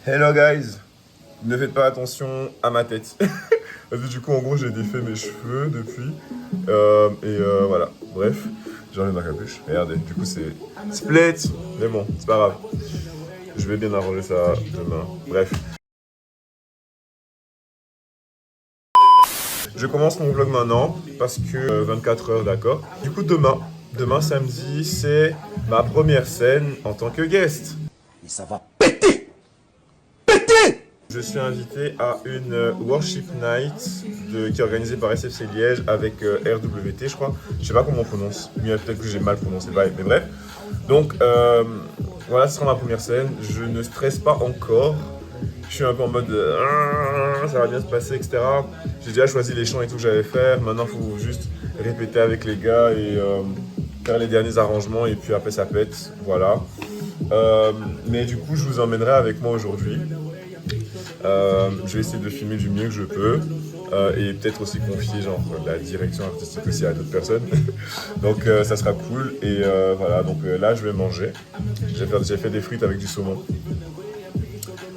Hello guys, ne faites pas attention à ma tête. Parce que du coup, en gros, j'ai défait mes cheveux depuis. Voilà, bref, j'ai enlevé ma capuche. Regardez, du coup, c'est split. Mais bon, c'est pas grave. Je vais bien arranger ça demain. Bref. Je commence mon vlog maintenant parce que 24 heures, d'accord. Du coup, demain samedi, c'est ma première scène en tant que guest. Et ça va péter. Je suis invité à une worship night qui est organisée par SFC Liège avec RWT, je crois. Je sais pas comment on prononce. Mais peut-être que j'ai mal prononcé, mais bref. Donc voilà, ce sera ma première scène. Je ne stresse pas encore. Je suis un peu en mode ça va bien se passer, etc. J'ai déjà choisi les chants et tout que j'allais faire. Maintenant, il faut juste répéter avec les gars et faire les derniers arrangements. Et puis après, ça pète. Voilà. Mais du coup, je vous emmènerai avec moi aujourd'hui. Je vais essayer de filmer du mieux que je peux et peut-être aussi confier genre la direction artistique aussi à d'autres personnes. Donc ça sera cool et voilà. Donc là je vais manger. J'ai fait des frites avec du saumon.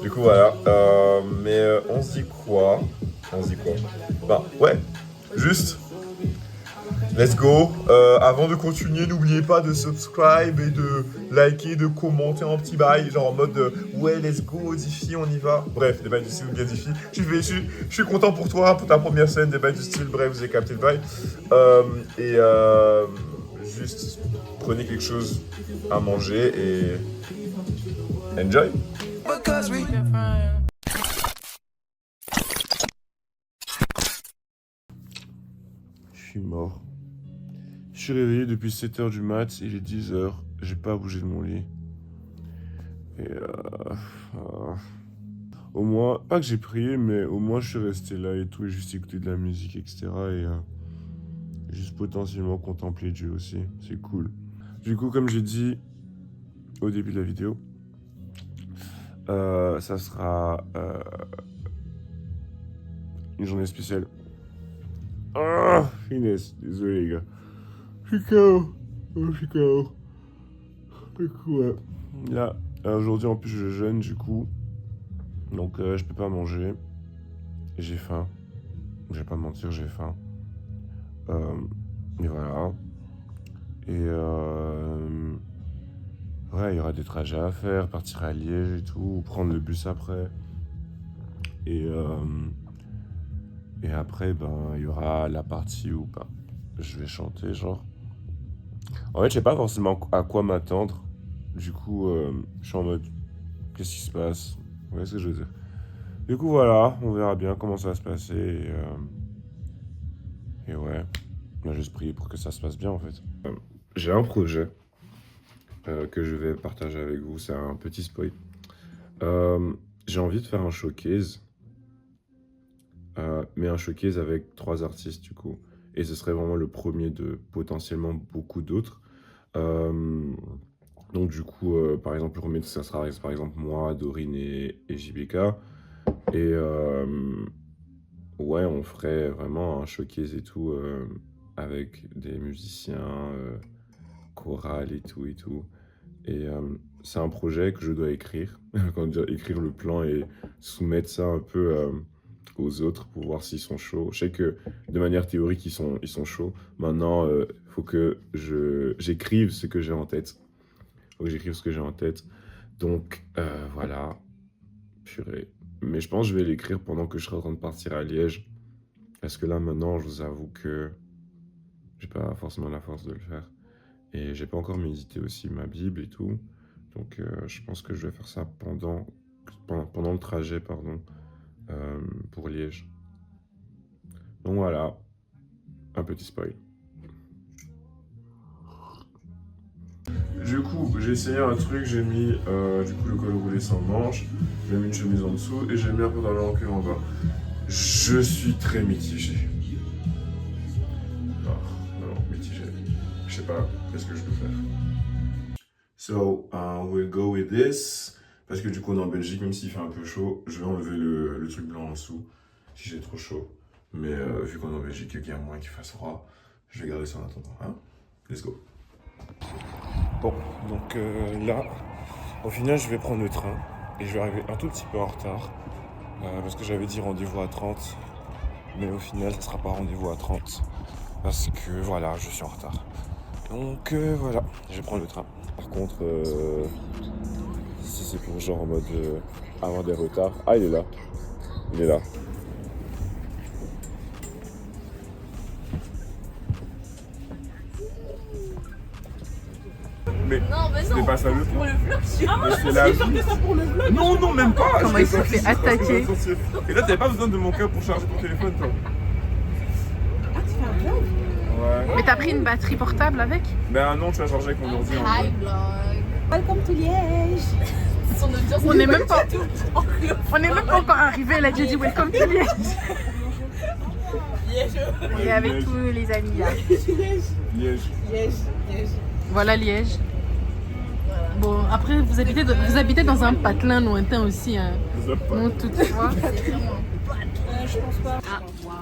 Du coup voilà. On se dit quoi? On se dit quoi? Bah ouais. Juste. Let's go. Avant de continuer, n'oubliez pas de subscribe et de liker, de commenter en petit bail, genre en mode ouais, let's go, Diffie, on y va. Bref, des bails du style ou bien Diffie. Je suis content pour toi, pour ta première scène, des bails du style, bref, vous avez capté le bail. Juste prenez quelque chose à manger et enjoy. Je suis mort. Je suis réveillé depuis 7h du mat, il est 10h, j'ai pas bougé de mon lit. Et au moins, pas que j'ai prié, mais au moins je suis resté là et tout, et juste écouté de la musique, etc. Et juste potentiellement contempler Dieu aussi, c'est cool. Du coup, comme j'ai dit au début de la vidéo, ça sera une journée spéciale. Ah, finesse, désolé les gars. Je suis KO. Oh, je suis KO. Du coup, ouais. Là, aujourd'hui en plus je jeûne du coup. Donc je peux pas manger. J'ai faim. Je vais pas mentir, j'ai faim. Et voilà. Et ouais, il y aura des trajets à faire, partir à Liège et tout, prendre le bus après. Et après, ben, il y aura la partie où ben, je vais chanter, genre. En fait, je sais pas forcément à quoi m'attendre. Du coup, je suis en mode, qu'est-ce qui se passe? Vous voyez ce que je veux dire? Du coup, voilà, on verra bien comment ça va se passer. Et ouais, on a juste prié pour que ça se passe bien, en fait. J'ai un projet que je vais partager avec vous. C'est un petit spoil. J'ai envie de faire un showcase. Mais un showcase avec 3 artistes, du coup. Et ce serait vraiment le premier de potentiellement beaucoup d'autres. Donc du coup, par exemple, le premier, ça sera par exemple moi, Dorine et JBK. Et ouais, on ferait vraiment un showcase et tout avec des musiciens, chorales et tout et tout. Et c'est un projet que je dois écrire, quand dire, écrire le plan et soumettre ça un peu aux autres pour voir s'ils sont chauds. Je sais que de manière théorique, ils sont chauds. Maintenant, il faut que j'écrive ce que j'ai en tête. Faut que j'écrive ce que j'ai en tête. Donc voilà, purée. Mais je pense que je vais l'écrire pendant que je serai en train de partir à Liège. Parce que là, maintenant, je vous avoue que j'ai pas forcément la force de le faire. Et j'ai pas encore médité aussi ma Bible et tout. Donc je pense que je vais faire ça pendant le trajet, pardon, pour Liège. Donc voilà, un petit spoil. Du coup, j'ai essayé un truc, j'ai mis du coup le col roulé sans manche, j'ai mis une chemise en dessous et j'ai mis un pantalon en cuir en bas. Je suis très mitigé. Non, mitigé. Je sais pas, qu'est-ce que je peux faire. So, we'll go with this. Parce que du coup, on est en Belgique, même s'il fait un peu chaud, je vais enlever le truc blanc en dessous, si j'ai trop chaud. Mais vu qu'on est en Belgique et qu'il y a moins qu'il fasse froid, je vais garder ça en attendant. Hein? Let's go. Bon, donc là, au final, je vais prendre le train. et je vais arriver un tout petit peu en retard parce que j'avais dit rendez-vous à 30, mais au final ça sera pas rendez-vous à 30 parce que voilà, je suis en retard. Donc voilà, je vais prendre le train. Par contre, si c'est pour genre en mode avoir des retards, ah il est là, il est là. Mais Non, mais c'est non. pas ça le Pour point. le vlog, je suis. Mais c'est la vie. Non, non, même pas. Comment il se fait attaquer. Et là, t'avais pas besoin de mon câble pour charger ton téléphone, toi. Ah, tu fais un vlog? Ouais. Mais t'as pris une batterie portable avec? Ben non, tu vas charger avec mon ordi en Hi vrai. vlog. Welcome to Liège. Son audience. On n'est même pas. On n'est même pas encore arrivé. Elle a déjà dit welcome to Liège. On est avec Liège. tous les amis là. Liège. Liège. Liège. Liège. Voilà Liège. Bon, après vous habitez dans un patelin lointain aussi, hein. Non, toutefois. Je pense pas. Ah, waouh.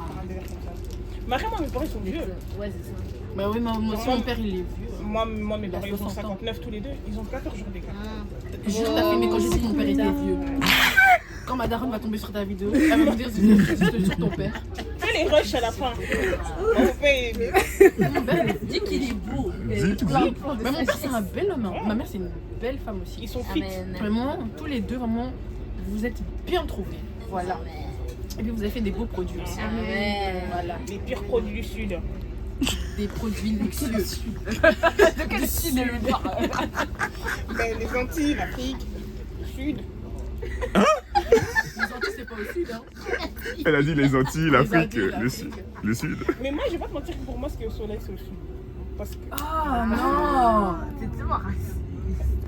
Marie, moi, mes parents ils sont vieux. Ouais, c'est ça. Bah oui, moi aussi mon père il est vieux. Moi mes parents ils ont 60 ans. 59 tous les deux. Ils ont 14 jours d'écart. Juste t'as fait, mais quand j'ai dit que mon père était vieux. Quand ma daronne va tomber sur ta vidéo, elle va me dire c'est sur ton père. Fais les rushs à la fin. On fait. Mon père, Dis qu'il est beau. Dis. mais mon père c'est un bel homme. Hein. Ma mère c'est une belle femme aussi. Ils sont fit. Amen. Vraiment, tous les deux, vraiment, vous êtes bien trouvés. Voilà. Et puis vous avez fait des beaux produits aussi. Amen. Voilà. Les pires produits du sud. Des produits luxueux. De quel sud elle parle? Ben, les Antilles, l'Afrique, le sud. Les Antilles, c'est pas au sud, hein. Elle a dit les Antilles, l'Afrique, Antilles, le l'Afrique. sud. Le sud. Mais moi, je vais pas te mentir que pour moi, ce qui est au soleil, c'est au sud. Parce que. Ah non. C'est tellement raciste.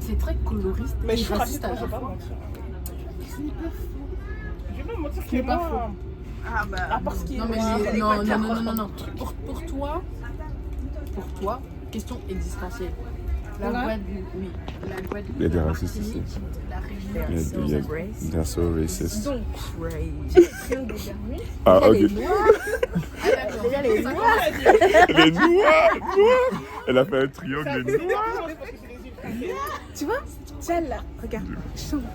C'est très coloriste. Mais et je suis raciste, à moi, la je vais pas fois. mentir. Je vais pas mentir C'est que pas moi. Ah bah. À part ce qui est. Non, mais noir, non. Pour toi, question existentielle. La Guadeloupe, oui. La Guadeloupe. Il y a des la racistes Martinique, ici. La Réunion. They're so racist. Donc, Ah, ok. Ah d'accord. déjà les Ça noirs. Les noirs, noirs. Elle a fait un triangle, les noirs. Tu vois, tiens là, regarde.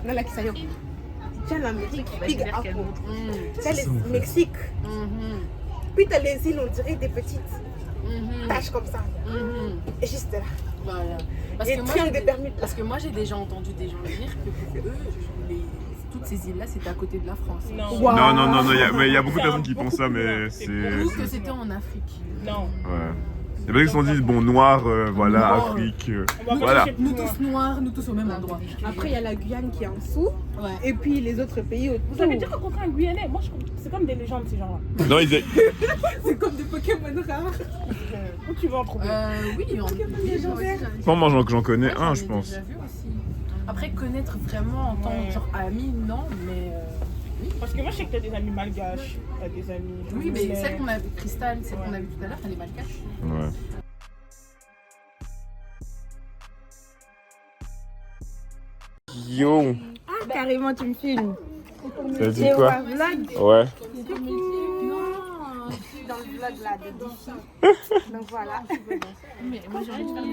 Non, là, qui ça y est. Tiens l'Amérique, Big Apple. Tiens le Mexique. Puis t'as les îles, on dirait des petites taches comme ça. Et juste là. Voilà. Parce Et que, moi, triangle des Bermudes. parce que moi j'ai déjà entendu des gens dire que pour eux, toutes ces îles-là c'était à côté de la France. Non. Non, non, non, mais il y a beaucoup de personnes qui pensent ça, mais C'est c'est. Ou que c'était en Afrique. Non. Ouais. Il y a personnes qui se sont dit, bon, noir, voilà, Noir. Afrique. On va pas Voilà. chercher Nous plus loin. tous noirs, nous tous au même endroit. Après, il y a la Guyane qui est en dessous, Ouais. et puis les autres pays autour. Vous avez déjà rencontré un Guyanais? Moi, c'est comme des légendes, ces gens-là. Non, ils étaient. C'est comme des Pokémon rares. Où tu veux en trouver? Oui, on Moi, j'en connais un, je pense. Déjà vu aussi. Après connaître vraiment en tant que genre ami, non, mais Parce que moi, je sais que t'as des amis malgaches, t'as des amis. oui, mais mais- celle qu'on a vue, Cristal, celle qu'on a vue tout à l'heure, elle est malgache. Ouais. Yo, Ah, carrément, tu me filmes. t'as dit quoi? Vlog. Ouais. Non, je suis dans le vlog là de Diffie. Donc voilà. Mais moi j'ai envie de faire des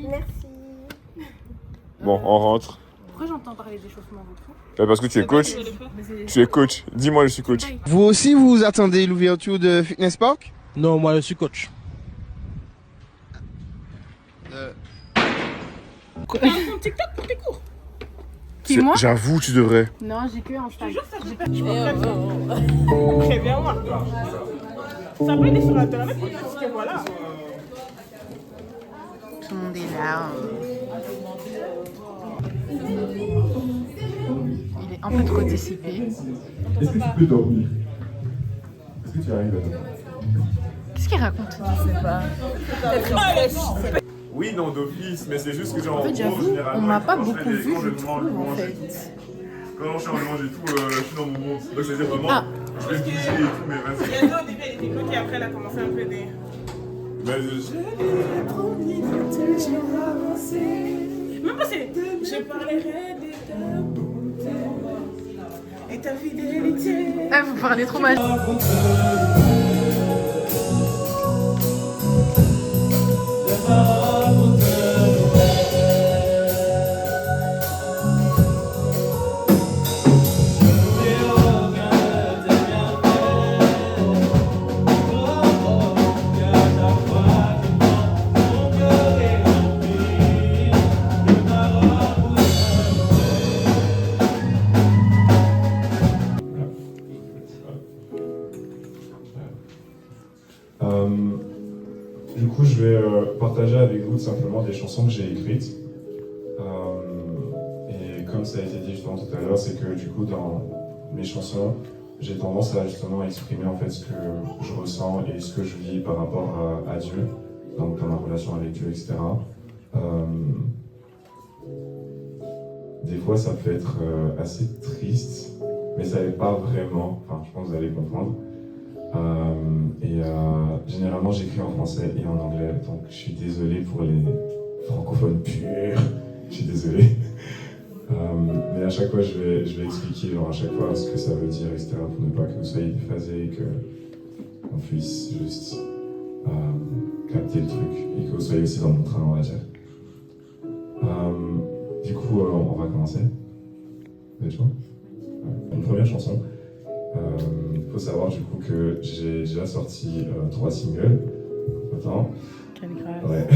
Merci. Bon, on rentre. Pourquoi j'entends parler d'échauffement votre Parce que tu es coach. Tu es coach. Dis-moi, je suis coach. Vous aussi, vous attendez l'ouverture de Fitness Park? Non, moi je suis coach. T'as un compte TikTok pour tes cours? Qui, moi? J'avoue, tu devrais. Non, j'ai que Instagram. Très bien, moi. Ça peut aider sur la télé, parce que voilà. Tout le monde est là. Il est un peu trop dissipé. Est-ce que tu peux dormir? Est-ce que tu arrives à dormir? Qu'est-ce qu'il raconte? Oui, non, d'office, mais c'est juste que genre. En fait, j'avoue, on m'a pas beaucoup vu, je trouve, en fait. Quand je suis en manger et tout, je suis dans mon monde. Donc c'est-à-dire vraiment, Ah. je vais bouger et tout, mais vas-y. Bientôt, au début, elle était bloquée, après, elle a commencé un peu des. Mais Même pas c'est. Je parlerai de ta beauté et ta fidélité. Ah, vous parlez trop mal. simplement des chansons que j'ai écrites. Et comme ça a été dit justement tout à l'heure, c'est que du coup dans mes chansons, j'ai tendance à justement exprimer en fait ce que je ressens et ce que je vis par rapport à Dieu, donc dans ma relation avec Dieu, etc. Des fois ça peut être assez triste, mais ça n'est pas vraiment, enfin je pense que vous allez comprendre. Généralement j'écris en français et en anglais, donc je suis désolé pour les francophones purs, je suis désolé. Mais à chaque fois je vais expliquer genre à chaque fois ce que ça veut dire, etc. pour ne pas que vous soyez déphasés et qu'on puisse juste capter le truc et que vous soyez aussi dans mon train, on va dire. Du coup on va commencer. Vous êtes chaud? Une première chanson. Faut savoir du coup que j'ai déjà sorti 3 singles. Attends. Quelle grâce. Ouais.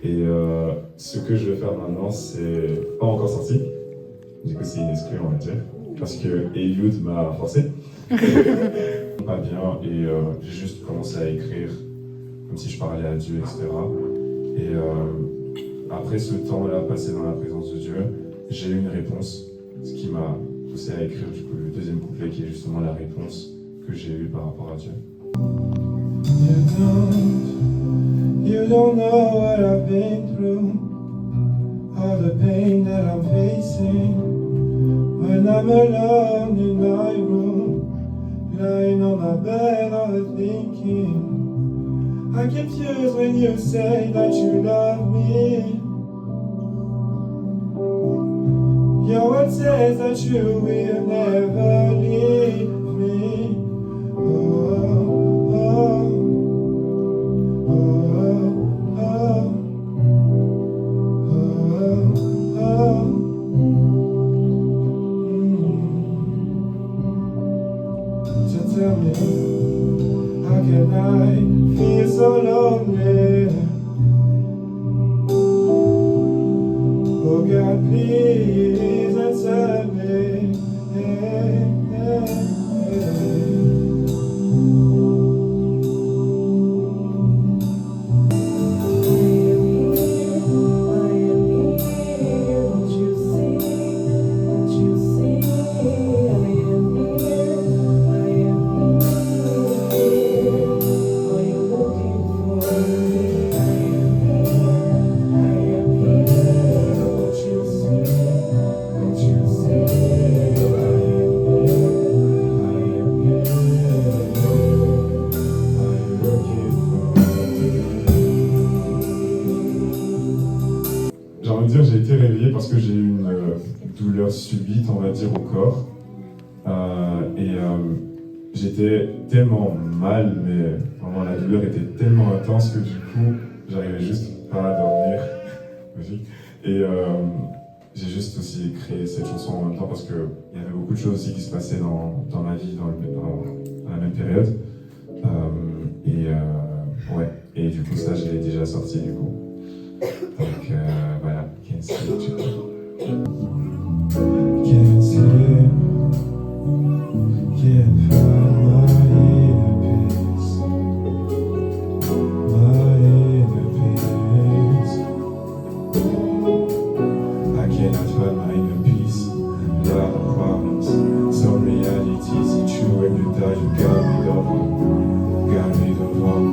Et ce que je vais faire maintenant, c'est pas encore sorti. Du coup, c'est une exclue, on va dire. Parce que Eliud m'a forcé. Pas bien. Et j'ai juste commencé à écrire comme si je parlais à Dieu, etc. Et après ce temps-là passé dans la présence de Dieu, j'ai eu une réponse. Ce qui m'a poussé à écrire du coup le deuxième couplet qui est justement la réponse que j'ai eue par rapport à Dieu. You don't know what I've been through, all the pain that I'm facing. When I'm alone in my room, lying on my bed overthinking. I confused when you say that you love me. Your word says that you will never leave me. Oh, oh, oh, oh, oh, oh. So tell me, how can I feel so lonely? Oh God, please answer me. J'ai envie de dire, j'ai été réveillé parce que j'ai eu une douleur subite, on va dire, au corps. J'étais tellement mal, mais vraiment la douleur était tellement intense que du coup, j'arrivais juste pas à dormir. Et j'ai juste aussi créé cette chanson en même temps parce qu'il y avait beaucoup de choses aussi qui se passaient dans ma vie dans la même période. Ouais, et du coup, ça, je l'ai déjà sorti du coup. Donc voilà, Can't Sleep. Can't sleep, can't find my inner peace. My inner peace. I cannot find my inner peace. Lot of problems, some realities are true. When you die, you got rid of them. Got rid of them.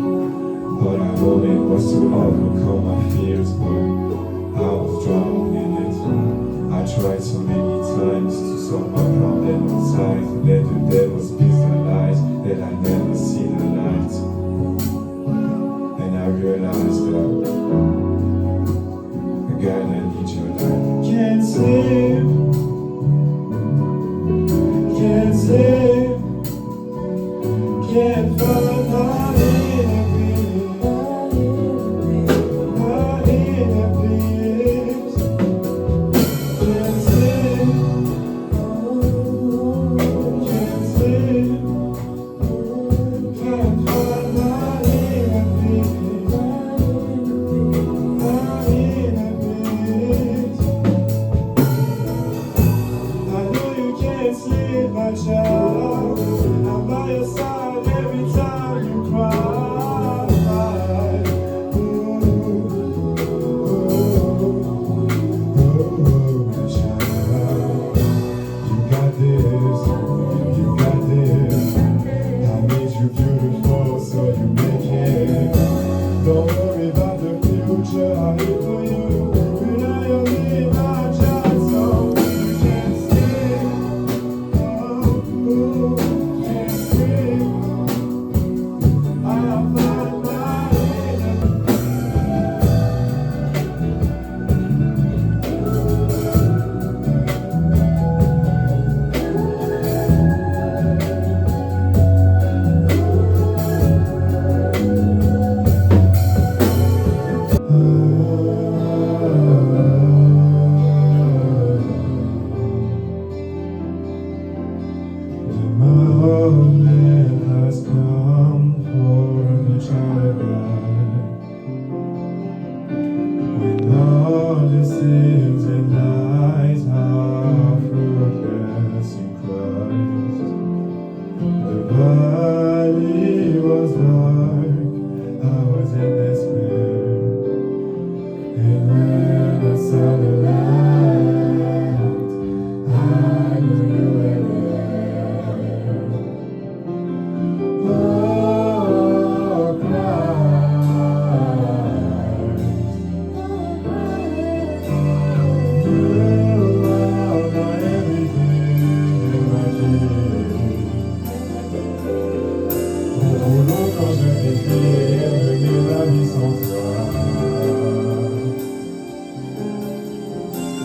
All I wanted was to overcome my fears, but I was drowning in it. I tried so many times to somehow drown them inside. Let the devil speak the lies that I never see the light. And I realized that God, I need your light. Can't sleep, can't sleep, can't find my inner peace.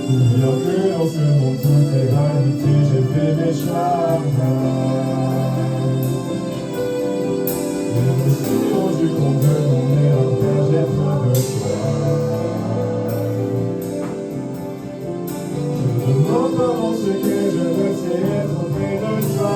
Oubliant que dans ce monde tout est vanité, j'ai fait mes choix. Je me suis rendu compte de mon erreur, car j'ai besoin de toi. Je me demande pardon, ce que je veux, c'est être auprès de toi.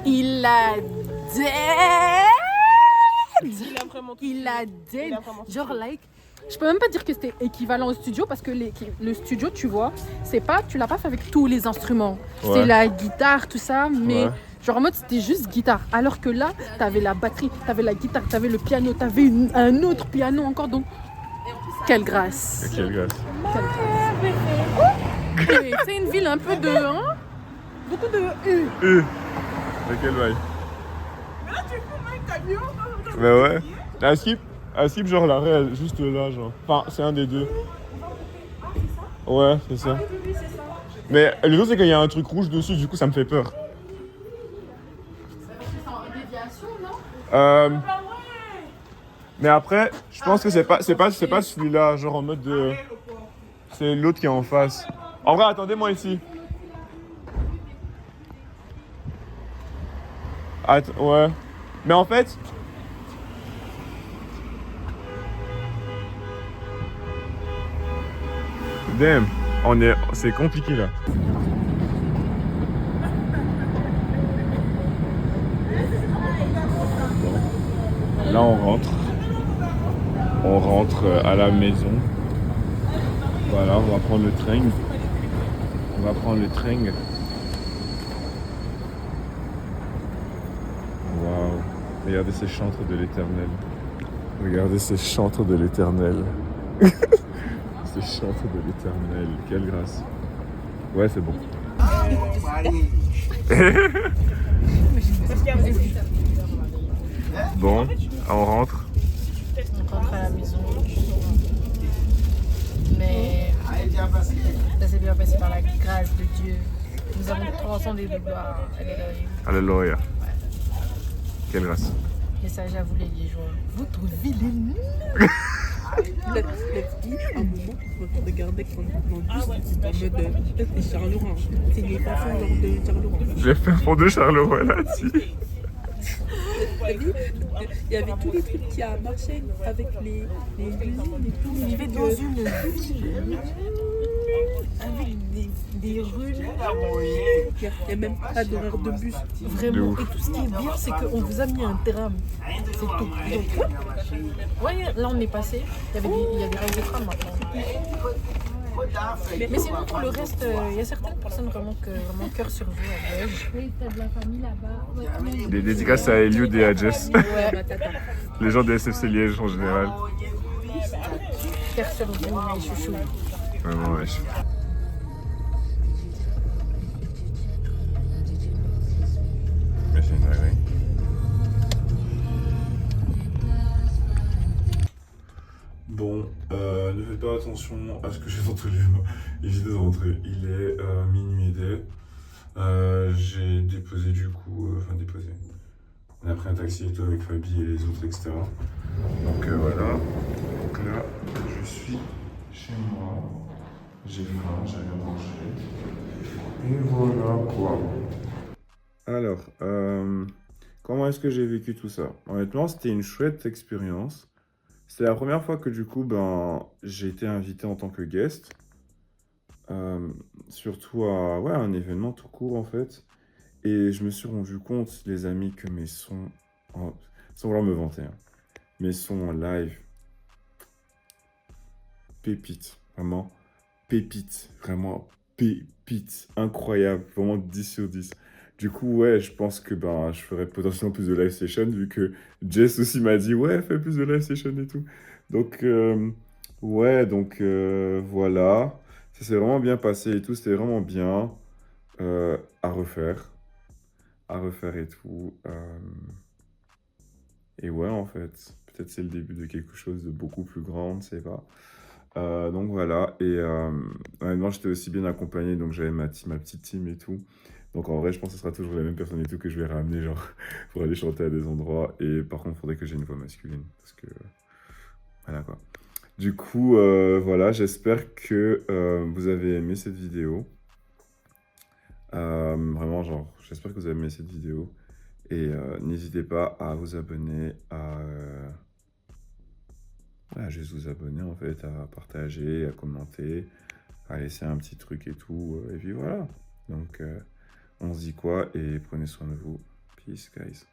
Il a dead. Il a dead. Genre like, je peux même pas dire que c'était équivalent au studio parce que le studio, tu vois, c'est pas, tu l'as pas fait avec tous les instruments. Ouais. C'est la guitare, tout ça, mais Ouais. genre en mode c'était juste guitare. Alors que là, t'avais la batterie, t'avais la guitare, t'avais le piano, t'avais un autre piano encore. Donc, quelle grâce. Quelle grâce. Quelle grâce. C'est une ville un peu de, hein, beaucoup de De quelle vaille? Mais là, tu fais un camion. Mais ouais. À skip genre l'arrêt juste là genre. Enfin c'est un des deux. Ouais c'est ça. Mais le truc c'est qu'il y a un truc rouge dessus, du coup ça me fait peur. Mais après, je pense que c'est pas celui-là, genre en mode de. C'est l'autre qui est en face. En vrai, attendez-moi ici. Ouais. Mais en fait. Damn, c'est compliqué là. Bon. Là on rentre à la maison. Voilà, on va prendre le train. Waouh, regardez ces chantres de l'éternel. Ces chantres de l'éternel, quelle grâce. Ouais, c'est bon. Bon, on rentre. On rentre à la maison. Mais ça s'est bien passé par la grâce de Dieu. Nous avons transcendé de gloire. Alléluia. Quelle grâce. Message à vous les Liégeois. Votre ville est nulle. La petite, un moment, on regardait quand on bus, en mode c'est Charles-Laurent. C'est les enfants de Charles-Laurent. Les enfants de Charleroi là-dessus. Il y avait tous les trucs qui a marché avec les usines et tout. On vivait dans une ville avec des rues. Il n'y a même pas d'horaire de bus. Vraiment. Et tout ce qui est bien, c'est qu'on vous a mis un tram. C'est tout. Donc, voyez, là on est passé. Il y a des rails de tram maintenant. Mais sinon, pour le reste, il y a certaines personnes vraiment cœur sur vous à Liège. Oui, t'as de la famille là-bas. Des dédicaces à Eliud et à Jess. Ouais, Les gens des SFC Liège en général. cœur sur vous, mes chouchous. Vraiment, wesh. Mais c'est une dinguerie. Bon, ne faites pas attention à ce que j'ai dans tous les mains. Évitez de rentrer. Il est minuit et des. J'ai déposé du coup, on a pris un taxi et tout avec Fabi et les autres, etc. Donc voilà. Donc là, je suis chez moi. J'ai faim, j'ai rien mangé. Et voilà quoi. Alors, comment est-ce que j'ai vécu tout ça? Honnêtement, c'était une chouette expérience. C'est la première fois que du coup, j'ai été invité en tant que guest. Surtout à un événement tout court en fait. Et je me suis rendu compte, les amis, que mes sons, sans vouloir me vanter, hein, mes sons en live, pépite, vraiment, pépite, vraiment, pépite, incroyable, vraiment 10 sur 10. Du coup, ouais, je pense que ben, je ferai potentiellement plus de live session, vu que Jess aussi m'a dit, ouais, fais plus de live session et tout. Donc, ouais, donc voilà. Ça s'est vraiment bien passé et tout, c'était vraiment bien à refaire et tout. Et ouais, en fait, peut-être c'est le début de quelque chose de beaucoup plus grand, on ne sait pas. Donc voilà, et honnêtement, j'étais aussi bien accompagné, donc j'avais ma petite team et tout. Donc en vrai, je pense que ce sera toujours les mêmes personnes et tout que je vais ramener, genre, pour aller chanter à des endroits. Et par contre, il faudrait que j'ai une voix masculine, parce que voilà quoi. Du coup, voilà, j'espère que vous avez aimé cette vidéo. Vraiment, genre, j'espère que vous avez aimé cette vidéo. Et n'hésitez pas à vous abonner, à juste vous abonner en fait, à partager, à commenter, à laisser un petit truc et tout. Et puis voilà. Donc, on se dit quoi et prenez soin de vous. Peace, guys.